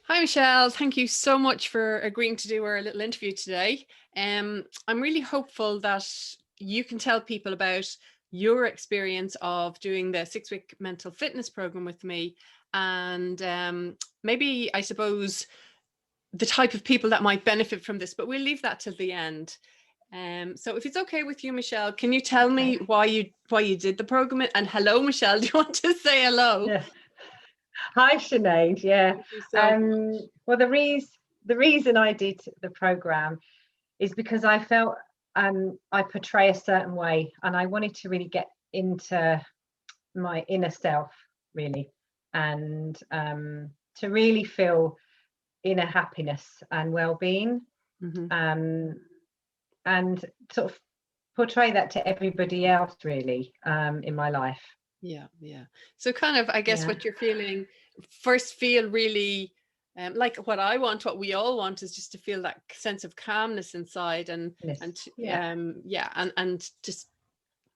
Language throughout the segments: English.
Hi, Michelle. Thank you so much for agreeing to do our little interview today. I'm really hopeful that you can tell people about your experience of doing the 6-week mental fitness program with me, and maybe, I suppose, the type of people that might benefit from this, but we'll leave that till the end. So if it's okay with you, Michelle, can you tell me why you did the program? And hello, Michelle, do you want to say hello? Yeah. Hi, Sinead. Yeah. Thank you so much. Well, the reason I did the program is because I felt I portray a certain way, and I wanted to really get into my inner self, really, and to really feel inner happiness and well-being, Mhm. um, and sort of portray that to everybody else, really, in my life. Yeah, yeah. So kind of, I guess Yeah. what you're feeling, first feel really like what I want, what we all want is just to feel that sense of calmness inside Yes. and Yeah. yeah, and just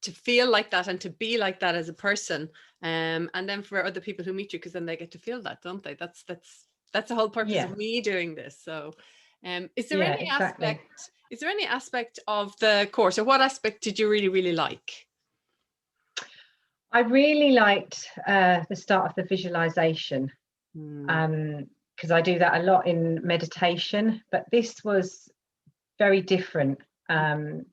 to feel like that and to be like that as a person. And then for other people who meet you, because then they get to feel that, don't they? That's the whole purpose Yeah. of me doing this. So is there Yeah. any Exactly. aspect of the course, or what aspect did you really, really like? I really liked the start of the visualization, Mm, because I do that a lot in meditation, but this was very different. Um,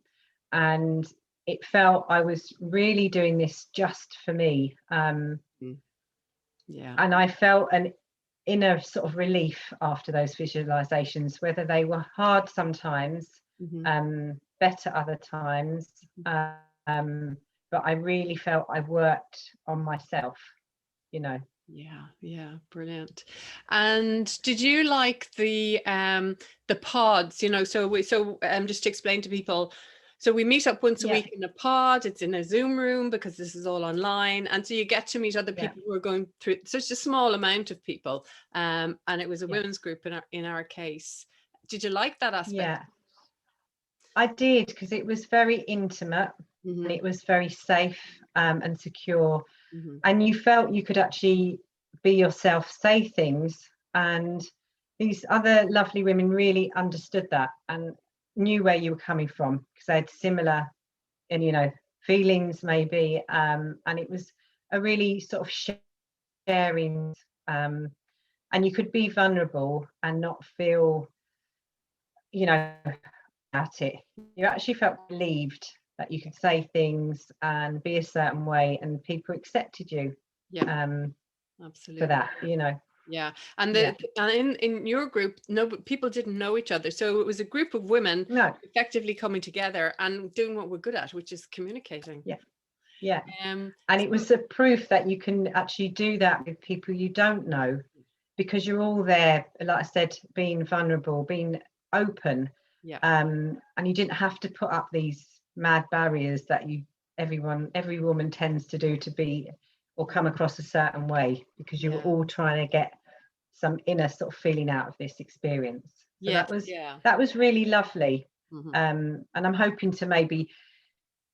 and it felt I was really doing this just for me. mm, yeah. And I felt an inner sort of relief after those visualizations, whether they were hard sometimes, Hmm. better other times. But I really felt I worked on myself, you know. Yeah, yeah, brilliant. And did you like the pods, just to explain to people, so we meet up once a Yeah, week in a pod, it's in a Zoom room because this is all online. And so you get to meet other yeah, people who are going through such a small amount of people. And it was a yeah, women's group in our case. Did you like that aspect? yeah. I did, because it was very intimate and Hmm. it was very safe, and secure. Hmm. And you felt you could actually be yourself, say things. And these other lovely women really understood that and knew where you were coming from, because they had similar and feelings maybe. And it was a really sort of sharing, um, and you could be vulnerable and not feel you know at it. You actually felt relieved that you could say things and be a certain way, and people accepted you, Yeah, um, for absolutely. that. Yeah, and Yeah. in your group, no, but people didn't know each other, so it was a group of women No. effectively coming together and doing what we're good at, which is communicating. Yeah. Yeah. And it So was a proof that you can actually do that with people you don't know, because you're all there, like I said, being vulnerable, being open, yeah, and you didn't have to put up these mad barriers that every woman tends to do, to be or come across a certain way, because you were yeah, all trying to get some inner sort of feeling out of this experience. So yeah, yeah. that was really lovely. Hmm. And I'm hoping to maybe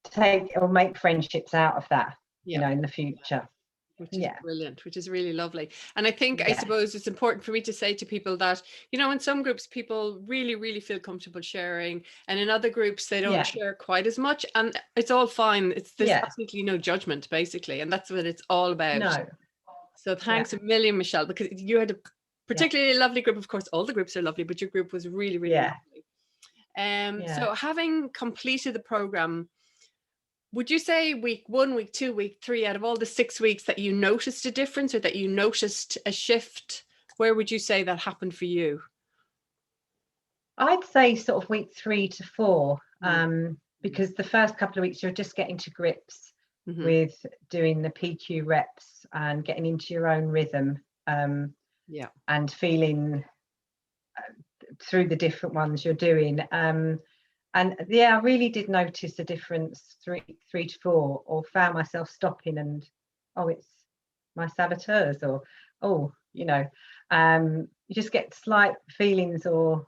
take or make friendships out of that, Yeah, in the future. which is Yeah. brilliant, which is really lovely. And I think, I Yeah. suppose it's important for me to say to people that, in some groups, people really, really feel comfortable sharing. And in other groups, they don't Yeah. share quite as much. And it's all fine. There's Yeah. absolutely no judgment, basically. And that's what it's all about. No. So Yeah. thanks a million, Michelle, because you had a Yeah. particularly lovely group. Of course, all the groups are lovely, but your group was really, really Yeah. lovely. Yeah. So having completed the program, would you say week 1, week 2, week 3, out of all the 6 weeks, that you noticed a difference or that you noticed a shift? Where would you say that happened for you? I'd say sort of week 3 to 4, Mm-hmm. because the first couple of weeks you're just getting to grips Mm-hmm. with doing the PQ reps and getting into your own rhythm, Yeah. and feeling through the different ones you're doing. And yeah, I really did notice a difference, 3 to 4, or found myself stopping and, oh, it's my saboteurs, or, oh, you just get slight feelings, or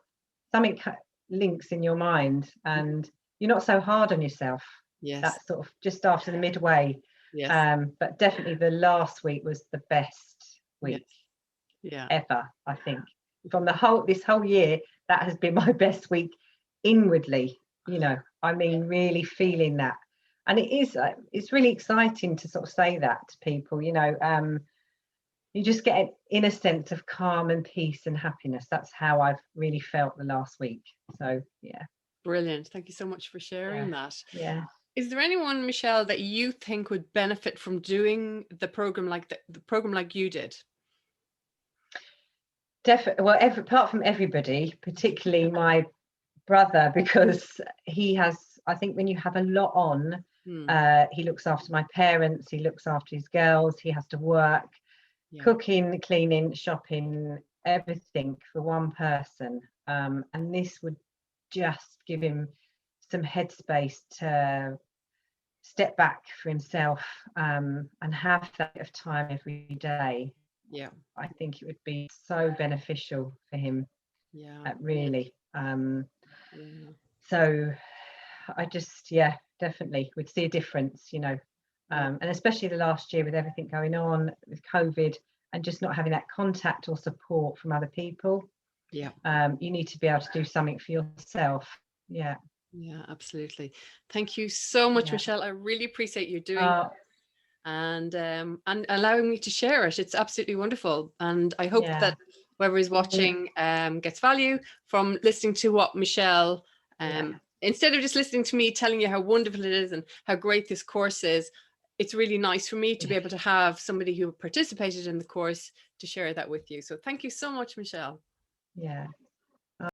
something links in your mind, Mm-hmm. and you're not so hard on yourself. Yes. That's sort of just after the midway. Yes. But definitely the last week was the best Yes. week Yeah. ever, I think. from this whole year, that has been my best week inwardly, you know, I mean, really feeling that. And it's really exciting to sort of say that to people, you know. You just get an inner sense of calm and peace and happiness. That's how I've really felt the last week. So yeah. Brilliant. Thank you so much for sharing that. Yeah. Is there anyone, Michelle, that you think would benefit from doing the program like the program like you did? Definitely. Well, apart from everybody, particularly my brother, because he has, I think when you have a lot on, he looks after my parents, he looks after his girls, he has to work, cooking, cleaning, shopping, everything for one person. And this would just give him some headspace to step back for himself, and have that bit of time every day. Yeah, I think it would be so beneficial for him. Really. So I just, definitely would see a difference, you know. And especially the last year with everything going on with COVID and just not having that contact or support from other people. You need to be able to do something for yourself. Yeah, absolutely. Thank you so much, Michelle. I really appreciate you doing and allowing me to share it. It's absolutely wonderful, and I hope that whoever is watching gets value from listening to what Michelle, instead of just listening to me telling you how wonderful it is and how great this course is. It's really nice for me to be able to have somebody who participated in the course to share that with you. So thank you so much, Michelle. Yeah,